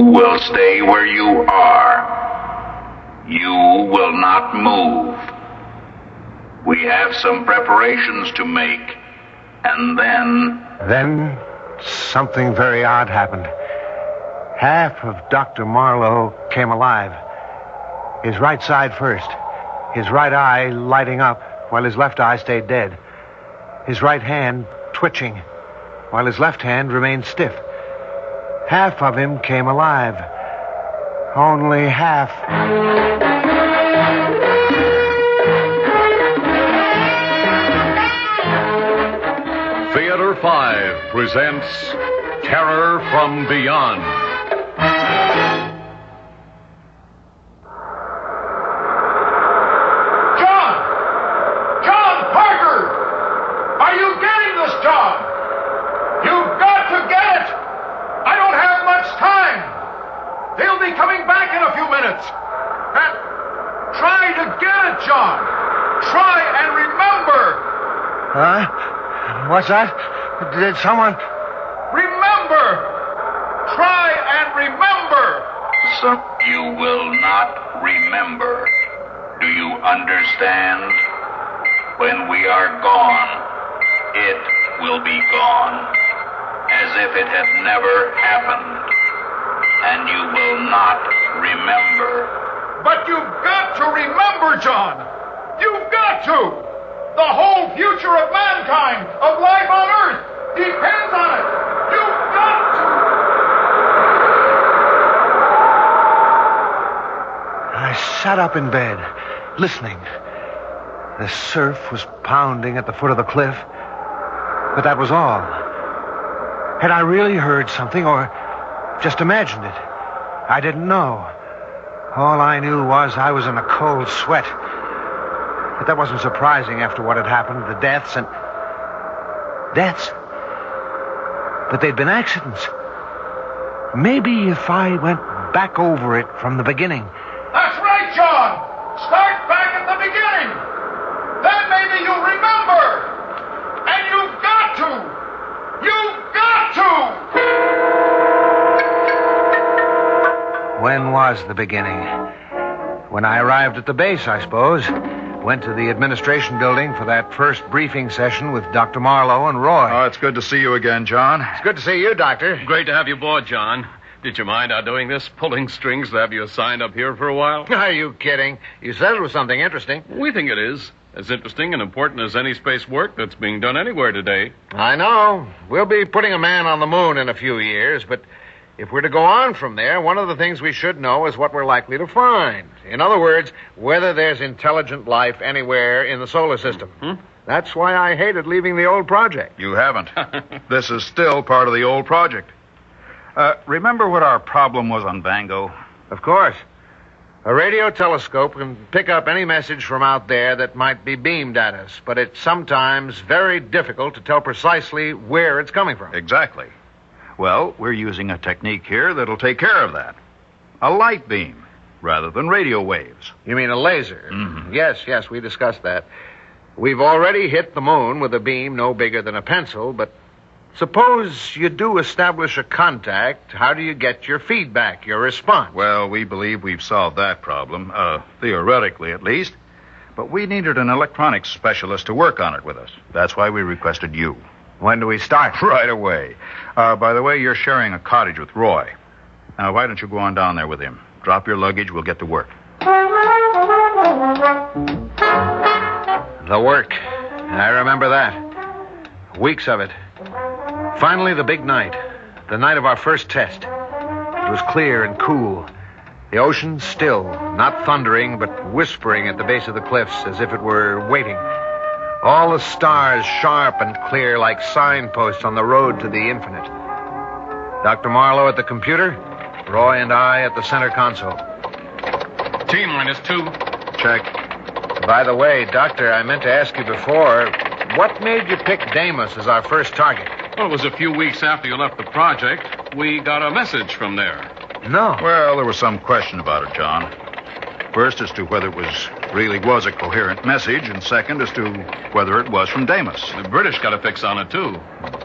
will stay where you are. You will not move. We have some preparations to make, and then... Then something very odd happened. Half of Dr. Marlowe came alive. His right side first. His right eye lighting up while his left eye stayed dead. His right hand twitching while his left hand remained stiff. Half of him came alive. Only half. Theater 5 presents Terror from Beyond. John Parker! Are you getting this, John? You've got to get it! I don't have much time. They'll be coming back in a few minutes. And try to get it, John. Try and remember. Huh? What's that? Did someone... Remember! Try and remember! So you will not remember. Do you understand? When we are gone, it will be gone, as if it had never happened, and you will not remember. But you've got to remember, John! You've got to! The whole future of mankind, of life on Earth, depends on it! You've got to! I sat up in bed, listening. The surf was pounding at the foot of the cliff, but that was all. Had I really heard something, or just imagined it? I didn't know. All I knew was I was in a cold sweat. But that wasn't surprising after what had happened, the deaths and... Deaths? But they'd been accidents. Maybe if I went back over it from the beginning... That's right, John! Start back at the beginning! Then maybe you'll remember! And you've got to! You've got to! When was the beginning? When I arrived at the base, I suppose. Went to the administration building for that first briefing session with Dr. Marlowe and Roy. Oh, it's good to see you again, John. It's good to see you, Doctor. Great to have you aboard, John. Did you mind our doing this, pulling strings to have you assigned up here for a while? Are you kidding? You said it was something interesting. We think it is. As interesting and important as any space work that's being done anywhere today. I know. We'll be putting a man on the moon in a few years, but if we're to go on from there, one of the things we should know is what we're likely to find. In other words, whether there's intelligent life anywhere in the solar system. Mm-hmm. That's why I hated leaving the old project. You haven't. This is still part of the old project. Remember what our problem was on Vango? Of course. A radio telescope can pick up any message from out there that might be beamed at us, but it's sometimes very difficult to tell precisely where it's coming from. Exactly. Well, we're using a technique here that'll take care of that. A light beam, rather than radio waves. You mean a laser? Mm-hmm. Yes, we discussed that. We've already hit the moon with a beam no bigger than a pencil, but suppose you do establish a contact, how do you get your feedback, your response? Well, we believe we've solved that problem, theoretically at least. But we needed an electronics specialist to work on it with us. That's why we requested you. When do we start? Right away. By the way, you're sharing a cottage with Roy. Now, why don't you go on down there with him? Drop your luggage, we'll get to work. The work. I remember that. Weeks of it. Finally, the big night. The night of our first test. It was clear and cool. The ocean still, not thundering, but whispering at the base of the cliffs as if it were waiting. All the stars sharp and clear like signposts on the road to the infinite. Dr. Marlowe at the computer, Roy and I at the center console. T-2. Check. By the way, Doctor, I meant to ask you before, what made you pick Deimos as our first target? Well, it was a few weeks after you left the project. We got a message from there. No. Well, there was some question about it, John. First, as to whether it really was a coherent message, and second, as to whether it was from Deimos. The British got a fix on it, too.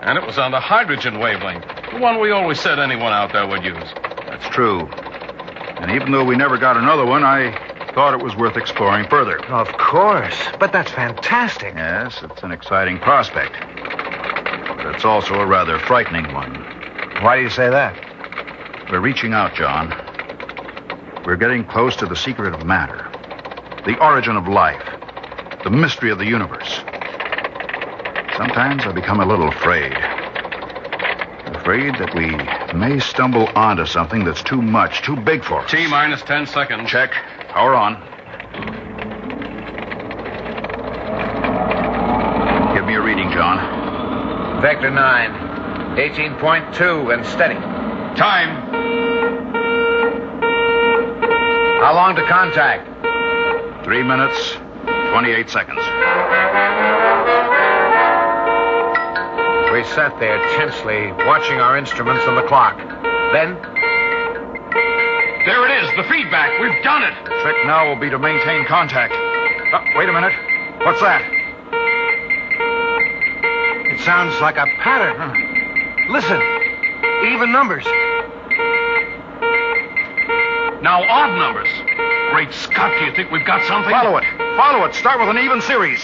And it was on the hydrogen wavelength, the one we always said anyone out there would use. That's true. And even though we never got another one, I thought it was worth exploring further. Of course. But that's fantastic. Yes, it's an exciting prospect. But it's also a rather frightening one. Why do you say that? We're reaching out, John. We're getting close to the secret of matter, the origin of life, the mystery of the universe. Sometimes I become a little afraid. Afraid that we may stumble onto something that's too much, too big for us. T-minus 10 seconds. Check. Power on. Give me a reading, John. Vector 9, 18.2 and steady. Time. How long to contact? 3 minutes, 28 seconds. We sat there tensely, watching our instruments and the clock. Then, There it is, the feedback. We've done it. The trick now will be to maintain contact. Wait a minute. What's that? it sounds like a pattern. Listen, even numbers. Now odd numbers. Great Scott, do you think we've got something? Follow it. Follow it. Start with an even series.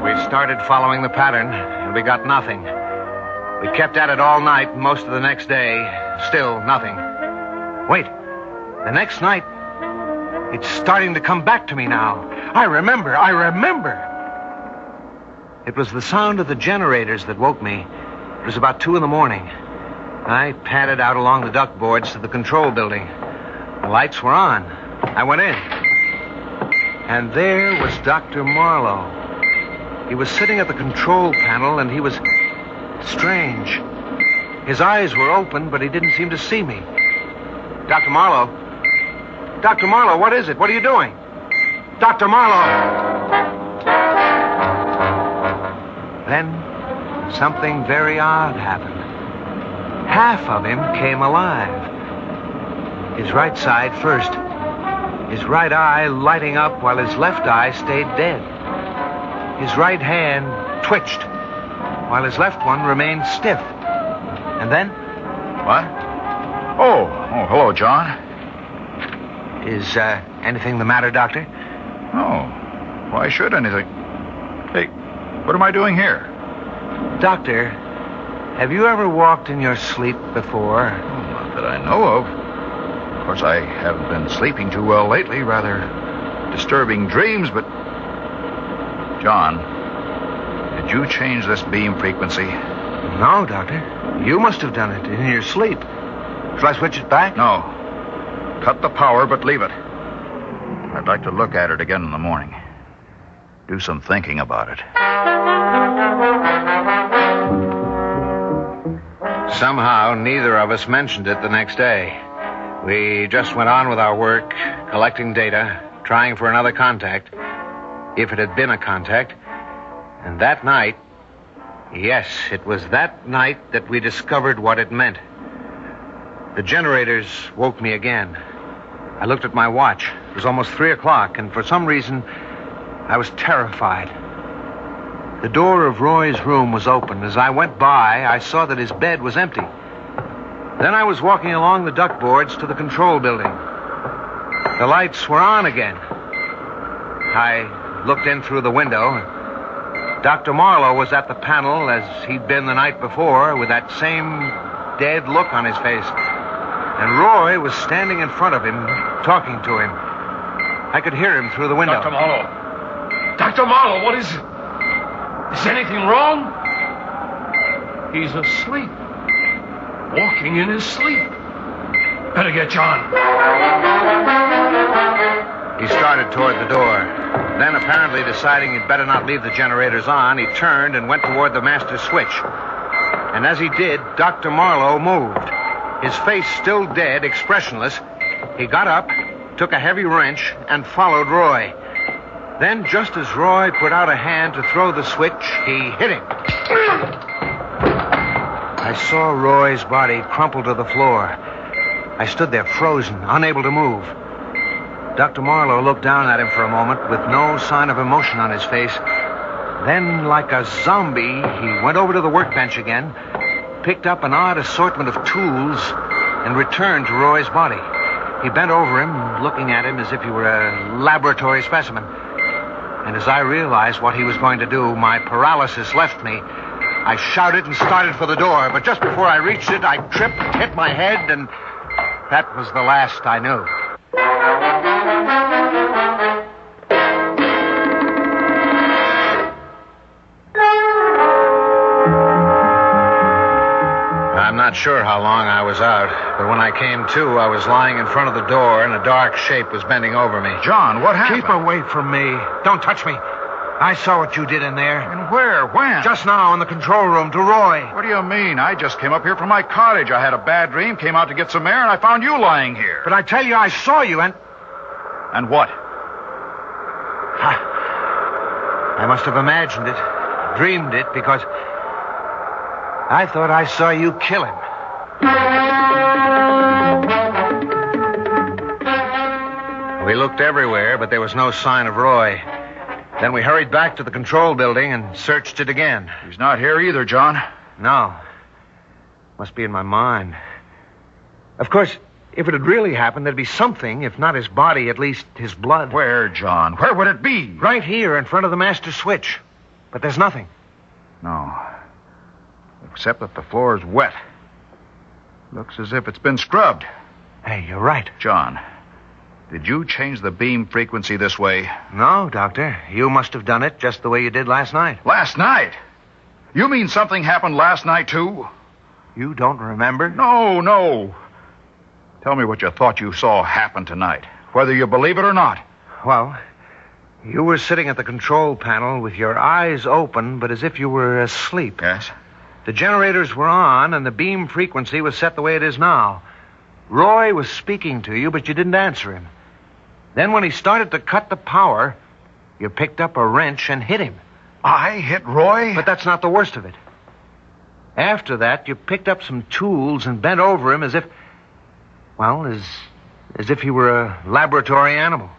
We started following the pattern, and we got nothing. We kept at it all night and most of the next day. Still nothing. Wait. The next night, it's starting to come back to me now. I remember. It was the sound of the generators that woke me. It was about 2 a.m. I padded out along the duct boards to the control building. The lights were on. I went in. And there was Dr. Marlowe. He was sitting at the control panel, and he was strange. His eyes were open, but he didn't seem to see me. Dr. Marlowe? Dr. Marlowe, what is it? What are you doing? Dr. Marlowe! Then something very odd happened. Half of him came alive. His right side first. His right eye lighting up while his left eye stayed dead. His right hand twitched while his left one remained stiff. And then? What? Oh, hello, John. Is anything the matter, Doctor? Oh, why should anything? Hey, what am I doing here? Doctor, have you ever walked in your sleep before? Not that I know of. Of course, I haven't been sleeping too well lately. Rather disturbing dreams, but... John, did you change this beam frequency? No, Doctor. You must have done it in your sleep. Shall I switch it back? No. Cut the power, but leave it. I'd like to look at it again in the morning. Do some thinking about it. Somehow, neither of us mentioned it the next day. We just went on with our work, collecting data, trying for another contact, if it had been a contact. And that night, yes, it was that night that we discovered what it meant. The generators woke me again. I looked at my watch. It was almost 3 o'clock, and for some reason, I was terrified. The door of Roy's room was open. As I went by, I saw that his bed was empty. Then I was walking along the duct boards to the control building. The lights were on again. I looked in through the window. Dr. Marlowe was at the panel as he'd been the night before, with that same dead look on his face. And Roy was standing in front of him, talking to him. I could hear him through the window. Dr. Marlowe. Dr. Marlowe, what is it? Is anything wrong? He's asleep. Walking in his sleep. Better get John. He started toward the door. Then, apparently deciding he'd better not leave the generators on, he turned and went toward the master switch. And as he did, Dr. Marlowe moved. His face still dead, expressionless. He got up, took a heavy wrench, and followed Roy. Then, just as Roy put out a hand to throw the switch, he hit him. I saw Roy's body crumple to the floor. I stood there frozen, unable to move. Dr. Marlowe looked down at him for a moment with no sign of emotion on his face. Then, like a zombie, he went over to the workbench again, picked up an odd assortment of tools, and returned to Roy's body. He bent over him, looking at him as if he were a laboratory specimen. And as I realized what he was going to do, my paralysis left me. I shouted and started for the door, but just before I reached it, I tripped, hit my head, and that was the last I knew. I'm not sure how long I was out, but when I came to, I was lying in front of the door and a dark shape was bending over me. John, what happened? Keep away from me. Don't touch me. I saw what you did in there. And where? When? Just now in the control room to Roy. What do you mean? I just came up here from my cottage. I had a bad dream, came out to get some air, and I found you lying here. But I tell you, I saw you and... And what? I must have imagined it, dreamed it, because I thought I saw you kill him. We looked everywhere, but there was no sign of Roy. Then we hurried back to the control building and searched it again. He's not here either, John. No. Must be in my mind. Of course, if it had really happened, there'd be something, if not his body, at least his blood. Where, John? Where would it be? Right here in front of the master switch. But there's nothing. No. Except that the floor is wet. Looks as if it's been scrubbed. Hey, you're right. John, did you change the beam frequency this way? No, Doctor. You must have done it just the way you did last night. Last night? You mean something happened last night, too? You don't remember? No. Tell me what you thought you saw happen tonight, whether you believe it or not. Well, you were sitting at the control panel with your eyes open, but as if you were asleep. Yes? The generators were on, and the beam frequency was set the way it is now. Roy was speaking to you, but you didn't answer him. Then when he started to cut the power, you picked up a wrench and hit him. I hit Roy? But that's not the worst of it. After that, you picked up some tools and bent over him as if he were a laboratory animal.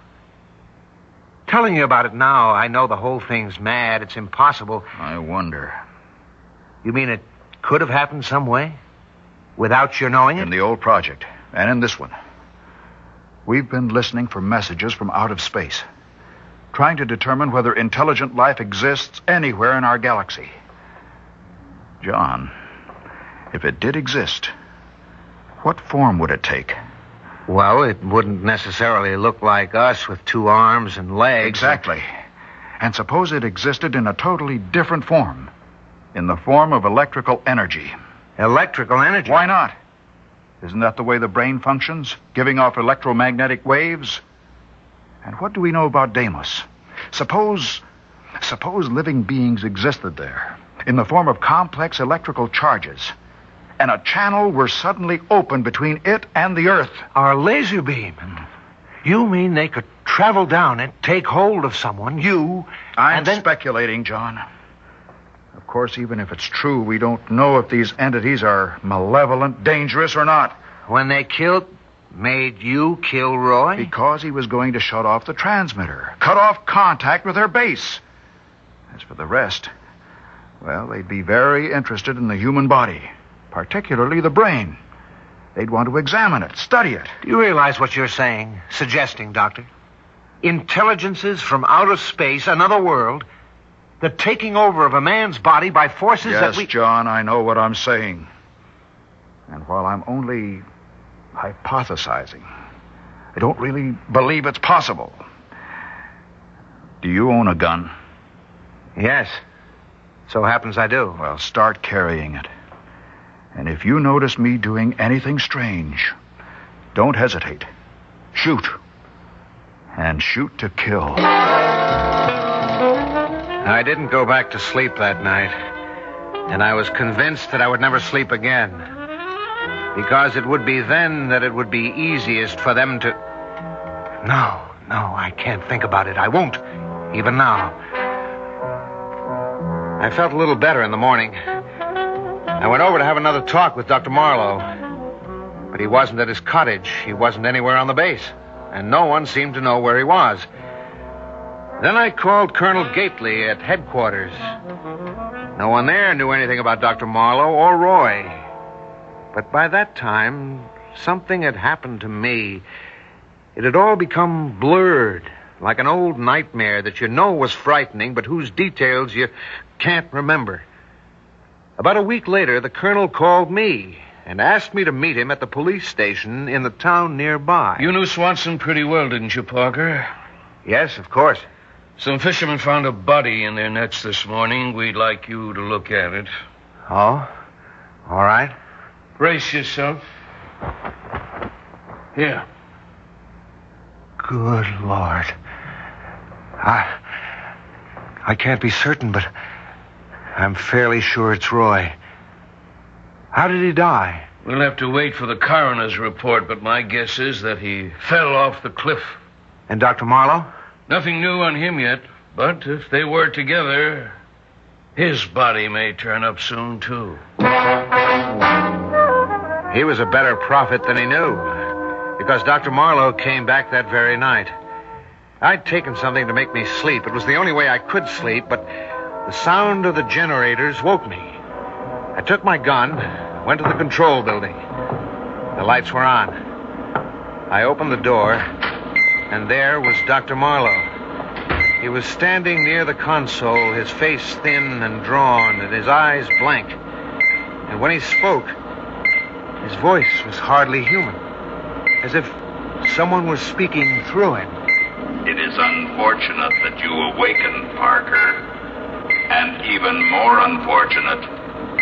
Telling you about it now, I know the whole thing's mad. It's impossible. I wonder. You mean it could have happened some way? Without your knowing it? In the old project, and in this one. We've been listening for messages from out of space, trying to determine whether intelligent life exists anywhere in our galaxy. John, if it did exist, what form would it take? Well, it wouldn't necessarily look like us with 2 arms and legs. Exactly. And suppose it existed in a totally different form. In the form of electrical energy. Electrical energy? Why not? Isn't that the way the brain functions? Giving off electromagnetic waves? And what do we know about Deimos? Suppose living beings existed there in the form of complex electrical charges, and a channel were suddenly opened between it and the Earth. Our laser beam. You mean they could travel down it, take hold of someone, I'm speculating, John. Of course, even if it's true, we don't know if these entities are malevolent, dangerous, or not. When they made you kill Roy? Because he was going to shut off the transmitter, cut off contact with their base. As for the rest, well, they'd be very interested in the human body, particularly the brain. They'd want to examine it, study it. Do you realize what you're suggesting, Doctor? Intelligences from outer space, another world, the taking over of a man's body by forces that we... Yes, John, I know what I'm saying. And while I'm only hypothesizing, I don't really believe it's possible. Do you own a gun? Yes. So happens I do. Well, start carrying it. And if you notice me doing anything strange, don't hesitate. Shoot. And shoot to kill. I didn't go back to sleep that night. And I was convinced that I would never sleep again. Because it would be then that it would be easiest for them to... No, I can't think about it. I won't, even now. I felt a little better in the morning. I went over to have another talk with Dr. Marlowe. But he wasn't at his cottage. He wasn't anywhere on the base. And no one seemed to know where he was. Then I called Colonel Gately at headquarters. No one there knew anything about Dr. Marlowe or Roy. But by that time, something had happened to me. It had all become blurred, like an old nightmare that you know was frightening, but whose details you can't remember. About a week later, the colonel called me and asked me to meet him at the police station in the town nearby. You knew Swanson pretty well, didn't you, Parker? Yes, of course. Some fishermen found a body in their nets this morning. We'd like you to look at it. Oh? All right. Brace yourself. Here. Good Lord. I can't be certain, but I'm fairly sure it's Roy. How did he die? We'll have to wait for the coroner's report, but my guess is that he fell off the cliff. And Dr. Marlowe? Nothing new on him yet, but if they were together, his body may turn up soon, too. He was a better prophet than he knew, because Dr. Marlowe came back that very night. I'd taken something to make me sleep. It was the only way I could sleep, but the sound of the generators woke me. I took my gun, went to the control building. The lights were on. I opened the door, and there was Dr. Marlowe. He was standing near the console, his face thin and drawn, and his eyes blank. And when he spoke, his voice was hardly human, as if someone was speaking through him. It is unfortunate that you awakened, Parker, and even more unfortunate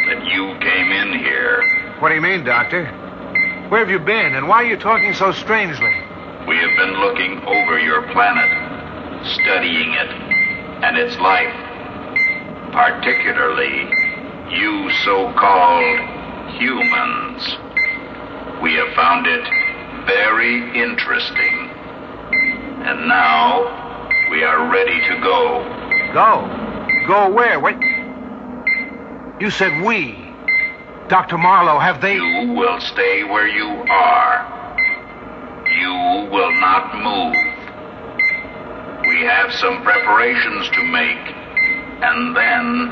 that you came in here. What do you mean, Doctor? Where have you been, and why are you talking so strangely? We have been looking over your planet, studying it and its life, particularly you so-called humans. We have found it very interesting. And now we are ready to go. Go? Go where? Wait. You said we. Dr. Marlowe, have they... You will stay where you are. You will not move. We have some preparations to make, and then...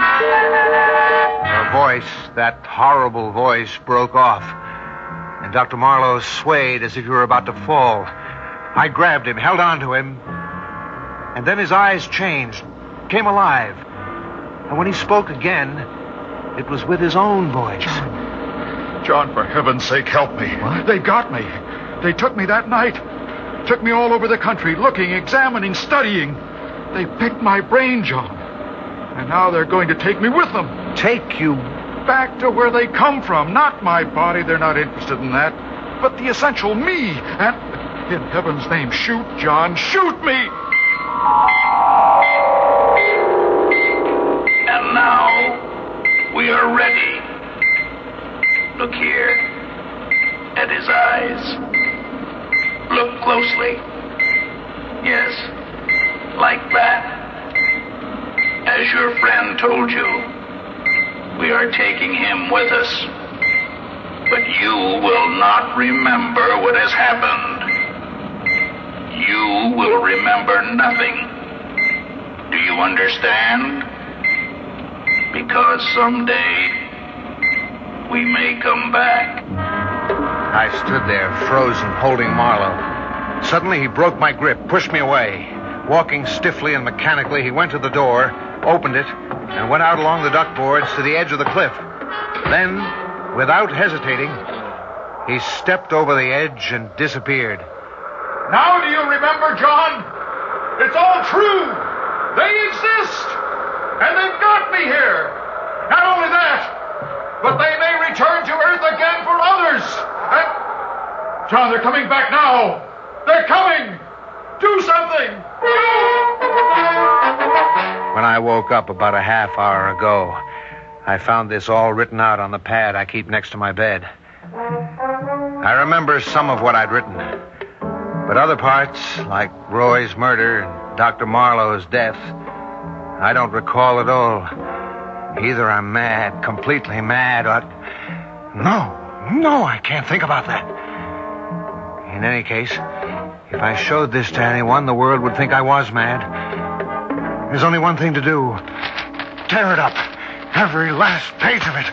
Her voice, that horrible voice, broke off. And Dr. Marlowe swayed as if he were about to fall. I grabbed him, held on to him, and then his eyes changed, came alive. And when he spoke again, it was with his own voice. John, for heaven's sake, help me. What? They got me. They took me that night. Took me all over the country, looking, examining, studying. They picked my brain, John. And now they're going to take me with them. Take you? Back to where they come from. Not my body. They're not interested in that. But the essential me. And... in heaven's name, shoot, John. Shoot me! And now, we are ready. Look here. At his eyes. Look closely. Yes, like that. As your friend told you, we are taking him with us. But you will not remember what has happened. You will remember nothing. Do you understand? Because someday we may come back. I stood there, frozen, holding Marlowe. Suddenly he broke my grip, pushed me away. Walking stiffly and mechanically, he went to the door, opened it, and went out along the duck boards to the edge of the cliff. Then, without hesitating, he stepped over the edge and disappeared. Now do you remember, John? It's all true. They exist. And they've got me here. Not only that, but they may return to Earth again for others. And... John, they're coming back now. They're coming. Do something. When I woke up about a half hour ago, I found this all written out on the pad I keep next to my bed. I remember some of what I'd written. But other parts, like Roy's murder and Dr. Marlowe's death, I don't recall at all. Either I'm mad, completely mad, or... No, I can't think about that. In any case, if I showed this to anyone, the world would think I was mad. There's only one thing to do. Tear it up. Every last page of it.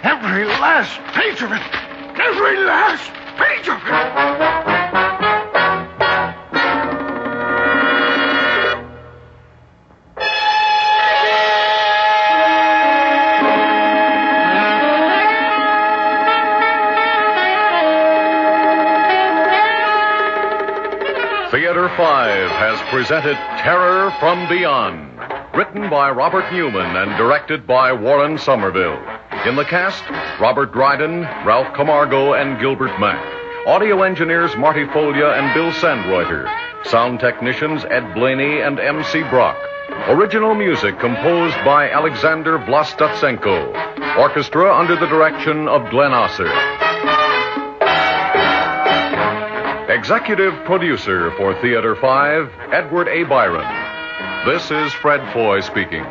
Every last page of it. Every last page of it. Theater 5 has presented Terror from Beyond, written by Robert Newman and directed by Warren Somerville. In the cast, Robert Dryden, Ralph Camargo, and Gilbert Mack. Audio engineers Marty Folia and Bill Sandreuter. Sound technicians Ed Blaney and M.C. Brock. Original music composed by Alexander Vlastotsenko. Orchestra under the direction of Glenn Osser. Executive producer for Theater 5, Edward A. Byron. This is Fred Foy speaking.